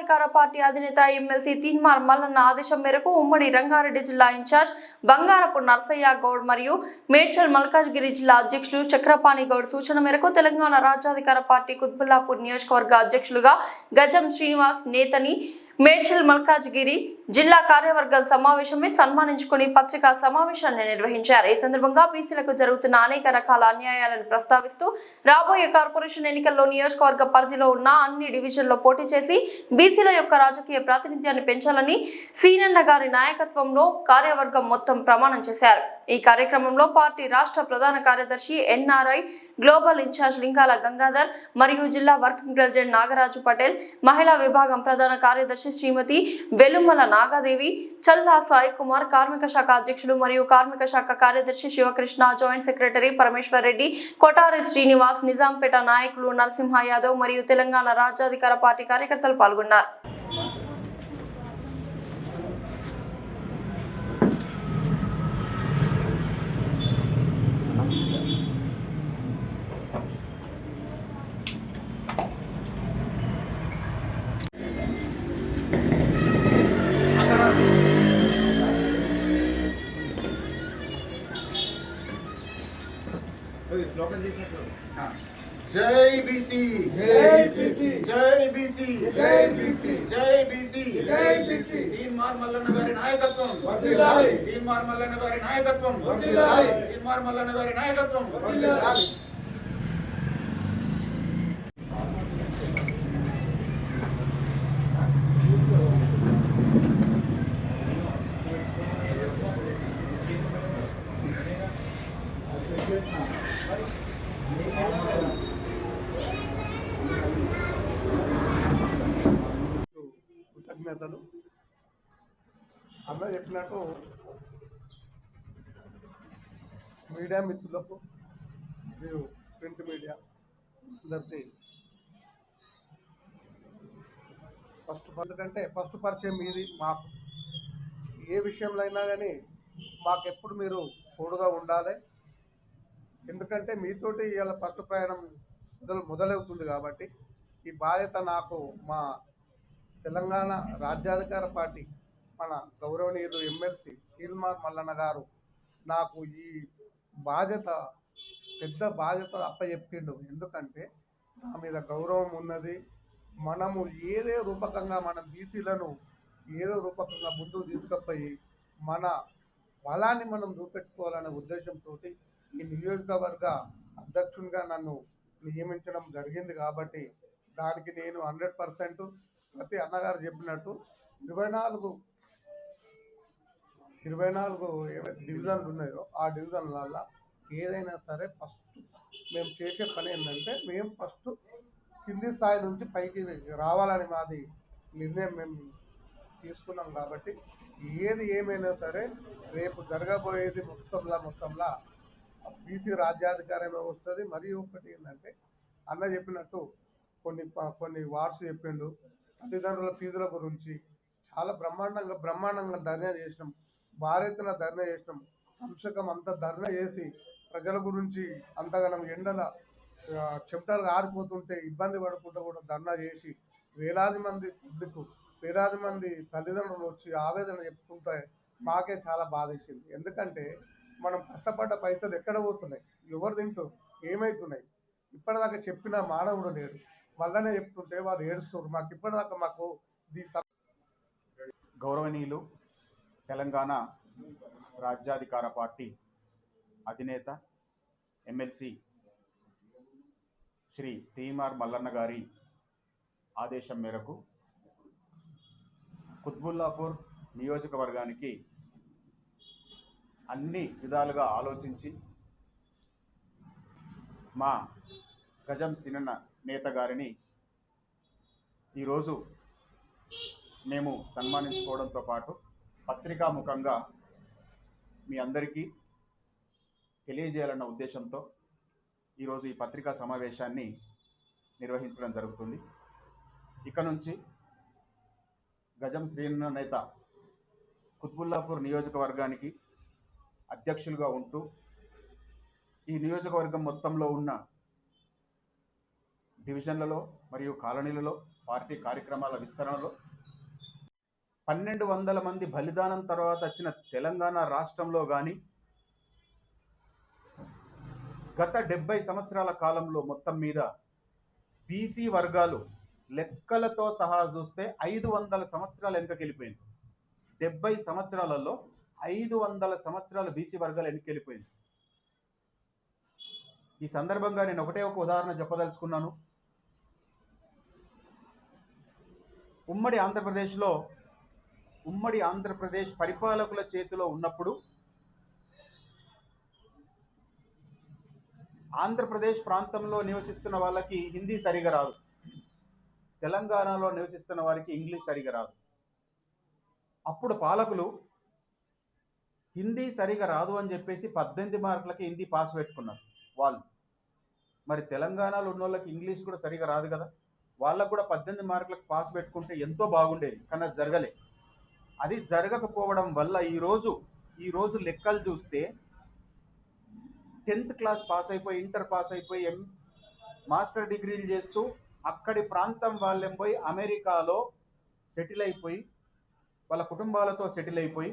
రాజ్యాధికార పార్టీ అధినేత ఎమ్మెల్సీ తీన్మార్ మల్లన్న ఆదేశం మేరకు ఉమ్మడి రంగారెడ్డి జిల్లా ఇన్ఛార్జ్ బంగారపు నర్సయ్య గౌడ్ మరియు మేడ్చల్ మల్కాజ్గిరి జిల్లా అధ్యక్షులు చక్రపాణి గౌడ్ సూచన మేరకు తెలంగాణ రాజ్యాధికార పార్టీ కుత్బుల్లాపూర్ నియోజకవర్గ అధ్యక్షులుగా గజం శ్రీనివాస్ నేతని మేడ్చల్ మల్కాజ్గిరి జిల్లా కార్యవర్గ సమావేశమే సన్మానించుకుని పత్రికా సమావేశాన్ని నిర్వహించారు. ఈ సందర్భంగా బీసీలకు జరుగుతున్న అనేక రకాల అన్యాయాలను ప్రస్తావిస్తూ రాబోయే కార్పొరేషన్ ఎన్నికల్లో నియోజకవర్గ పరిధిలో ఉన్న అన్ని డివిజన్లో పోటీ చేసి బీసీల యొక్క రాజకీయ ప్రాతినిధ్యాన్ని పెంచాలని సీనన్న గారి నాయకత్వంలో కార్యవర్గం మొత్తం ప్రమాణం చేశారు. ఈ కార్యక్రమంలో పార్టీ రాష్ట్ర ప్రధాన కార్యదర్శి ఎన్ఆర్ఐ గ్లోబల్ ఇన్ఛార్జ్ లింగాల గంగాధర్ మరియు జిల్లా వర్కింగ్ ప్రెసిడెంట్ నాగరాజు పటేల్, మహిళా విభాగం ప్రధాన కార్యదర్శి శ్రీమతి వెలుమల నాగదేవి, చల్లా సాయి కుమార్, కార్మిక శాఖ అధ్యక్షుడు మరియు కార్మిక శాఖ కార్యదర్శి శివకృష్ణ, జాయింట్ సెక్రటరీ పరమేశ్వర్ రెడ్డి, కొటారి శ్రీనివాస్, నిజాంపేట నాయకులు నరసింహ యాదవ్ మరియు తెలంగాణ రాజ్యాధికార పార్టీ కార్యకర్తలు పాల్గొన్నారు. जय बीसी, जय बीसी, जय बीसी, जय बीसी, जय बीसी, जय बीसी। तीनमार मल्लन्न गारी नायकत्వం వర్ధిల్లాలి, तीनमार मल्लन्न गारी नायकत्వం వర్ధిల్లాలి, तीनमार मल्लन्न गारी नायकत्వం వర్ధిల్లాలి। కృతజ్ఞతలు. అన్న చెప్పినట్టు మీడియా మిత్రులకు మరియు ప్రింట్ మీడియా అందరికీ ఫస్ట్ పరిచయం మీది. మాకు ఏ విషయంలో అయినా కానీ మాకెప్పుడు మీరు తోడుగా ఉండాలి. ఎందుకంటే మీతోటి ఇవాళ ఫస్ట్ ప్రయాణం మొదలవుతుంది కాబట్టి ఈ బాధ్యత నాకు మా తెలంగాణ రాజ్యాధికార పార్టీ మన గౌరవనీయులు ఎమ్మెల్సీ తీన్మార్ మల్లన్న గారు నాకు ఈ బాధ్యత పెద్ద బాధ్యత అప్పచెప్పిండు. ఎందుకంటే నా మీద గౌరవం ఉన్నది. మనము ఏదో రూపకంగా మన బీసీలను ఏదో రూపకంగా ముందుకు తీసుకుపోయి మన బలాన్ని మనం చూపెట్టుకోవాలనే ఉద్దేశంతో ఈ నియోజకవర్గ అధ్యక్షునిగా నన్ను నియమించడం జరిగింది. కాబట్టి దానికి నేను 100% ప్రతి అన్నగారు చెప్పినట్టు 24 డివిజన్లు ఉన్నాయో ఆ డివిజన్లలో ఏదైనా సరే ఫస్ట్ మేము చేసే పని ఏంటంటే మేము ఫస్ట్ కింది స్థాయి నుంచి పైకి రావాలని మాది నిర్ణయం మేము తీసుకున్నాం. కాబట్టి ఏది ఏమైనా సరే రేపు జరగబోయేది మొత్తంలా బీసీ రాజ్యాధికారమే వస్తుంది. మరియు ఒకటి ఏంటంటే అన్న చెప్పినట్టు కొన్ని వార్డ్స్ చెప్పిండు. తల్లిదండ్రుల ఫీజుల గురించి చాలా బ్రహ్మాండంగా ధర్నా చేసినాం. భారీ ధర్నా చేసినాం. అంశకం అంతా ధర్నా చేసి ప్రజల గురించి అంతగానం ఎండల చెమటలు ఆరిపోతుంటే ఇబ్బంది పడకుండా కూడా ధర్నా చేసి వేలాది మంది పబ్లిక్, వేలాది మంది తల్లిదండ్రులు వచ్చి ఆవేదన చెప్పుకుంటే మాకే చాలా బాధేసింది. ఎందుకంటే మనం కష్టపడ్డ పైసలు ఎక్కడ పోతున్నాయి, ఎవరు తింటారు, ఏమవుతున్నాయి ఇప్పటిదాకా చెప్పిన మానవుడు లేడు. వల్లనే చెప్తుంటే వాళ్ళు ఏడుస్తారు. మాకు ఇప్పటిదాకా మాకు గౌరవనీయులు తెలంగాణ రాజ్యాధికార పార్టీ అధినేత ఎమ్మెల్సీ శ్రీ తీన్మార్ మల్లన్న గారి ఆదేశం మేరకు కుత్బుల్లాపూర్ నియోజకవర్గానికి అన్ని విధాలుగా ఆలోచించి మా గజం సినన్న నేత గారిని ఈరోజు మేము సన్మానించుకోవడంతో పాటు పత్రికాముఖంగా మీ అందరికీ తెలియజేయాలన్న ఉద్దేశంతో ఈరోజు ఈ పత్రికా సమావేశాన్ని నిర్వహించడం జరుగుతుంది. ఇక నుంచి గజం శ్రీనన్న నేత కుత్బుల్లాపూర్ నియోజకవర్గానికి అధ్యక్షులుగా ఉంటూ ఈ నియోజకవర్గం మొత్తంలో ఉన్న డివిజన్లలో మరియు కాలనీలలో పార్టీ కార్యక్రమాల విస్తరణలో 1200 మంది బలిదానం తర్వాత వచ్చిన తెలంగాణ రాష్ట్రంలో కానీ గత 70 సంవత్సరాల కాలంలో మొత్తం మీద బీసీ వర్గాలు లెక్కలతో సహా చూస్తే 500 సంవత్సరాలు వెనుకకెళ్ళిపోయింది. 70 సంవత్సరాలలో 500 సంవత్సరాలు బీసీ వర్గాలు వెనుకెళ్ళిపోయింది. ఈ సందర్భంగా నేను ఒకటే ఒక ఉదాహరణ చెప్పదలుచుకున్నాను. ఉమ్మడి ఆంధ్రప్రదేశ్ పరిపాలకుల చేతిలో ఉన్నప్పుడు ఆంధ్రప్రదేశ్ ప్రాంతంలో నివసిస్తున్న వాళ్ళకి హిందీ సరిగా రాదు, తెలంగాణలో నివసిస్తున్న వారికి ఇంగ్లీష్ సరిగా రాదు. అప్పుడు పాలకులు హిందీ సరిగా రాదు అని చెప్పేసి 18 మార్కులకి హిందీ పాస్ పెట్టుకున్నారు వాళ్ళు. మరి తెలంగాణలో ఉన్న వాళ్ళకి ఇంగ్లీష్ కూడా సరిగా రాదు కదా, వాళ్ళకు కూడా 18 మార్కులకు పాస్ పెట్టుకుంటే ఎంతో బాగుండేది. కానీ అది జరగలే. అది జరగకపోవడం వల్ల ఈరోజు లెక్కలు చూస్తే 10th క్లాస్ పాస్ అయిపోయి, ఇంటర్ పాస్ అయిపోయి, మాస్టర్ డిగ్రీలు చేస్తూ అక్కడి ప్రాంతం వాళ్ళెం పోయి అమెరికాలో సెటిల్ అయిపోయి వాళ్ళ కుటుంబాలతో సెటిల్ అయిపోయి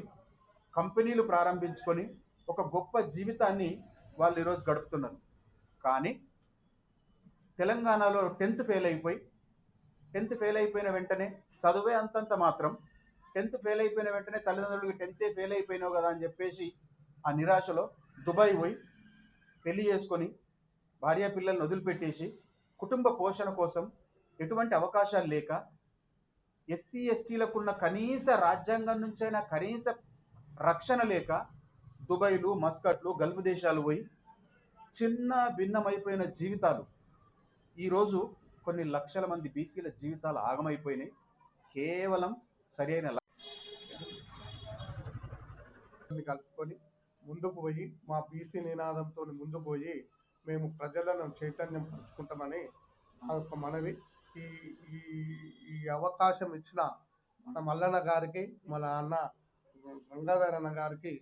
కంపెనీలు ప్రారంభించుకొని ఒక గొప్ప జీవితాన్ని వాళ్ళు ఈరోజు గడుపుతున్నారు. కానీ తెలంగాణలో 10th ఫెయిల్ అయిపోయిన వెంటనే చదువే అంతంత మాత్రం, 10th ఫెయిల్ అయిపోయిన వెంటనే తల్లిదండ్రులకి 10th ఫెయిల్ అయిపోయినావు కదా అని చెప్పేసి ఆ నిరాశలో దుబాయ్ పోయి పెళ్లి చేసుకొని భార్య పిల్లల్ని వదిలిపెట్టేసి కుటుంబ పోషణ కోసం ఎటువంటి అవకాశాలు లేక ఎస్సీ ఎస్టీలకు ఉన్న కనీస రాజ్యాంగం నుంచైనా కనీస రక్షణ లేక దుబాయ్లు, మస్కట్లు, గల్ఫ్ దేశాలు పోయి చిన్న భిన్నమైపోయిన జీవితాలు. ఈరోజు కొన్ని లక్షల మంది బీసీల జీవితాలు ఆగమైపోయినాయి. కేవలం సరైన కలుపుకొని ముందుకు పోయి మా బీసీ నినాదంతో ముందుకు పోయి మేము ప్రజలను చైతన్యం పరుచుకుంటామని మా యొక్క మనవి. ఈ ఈ ఈ అవకాశం ఇచ్చిన మన మల్లన్న గారికి, మన అన్న గంగాధర్ అన్న గారికి,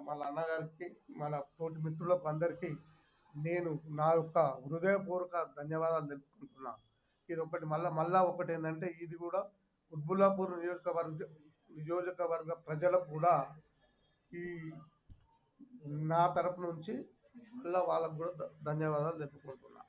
మన అన్నగారికి, మన తోటి మిత్రులకు అందరికీ నేను నా యొక్క హృదయపూర్వక ధన్యవాదాలు తెలుపుకుంటున్నా. ఇది ఒకటి మళ్ళా ఒకటి ఏంటంటే, ఇది కూడా కుత్బుల్లాపూర్ నియోజకవర్గ ప్రజలకు కూడా ఈ నా తరపు నుంచి మళ్ళీ వాళ్ళకు కూడా ధన్యవాదాలు తెలుపుకుంటున్నా.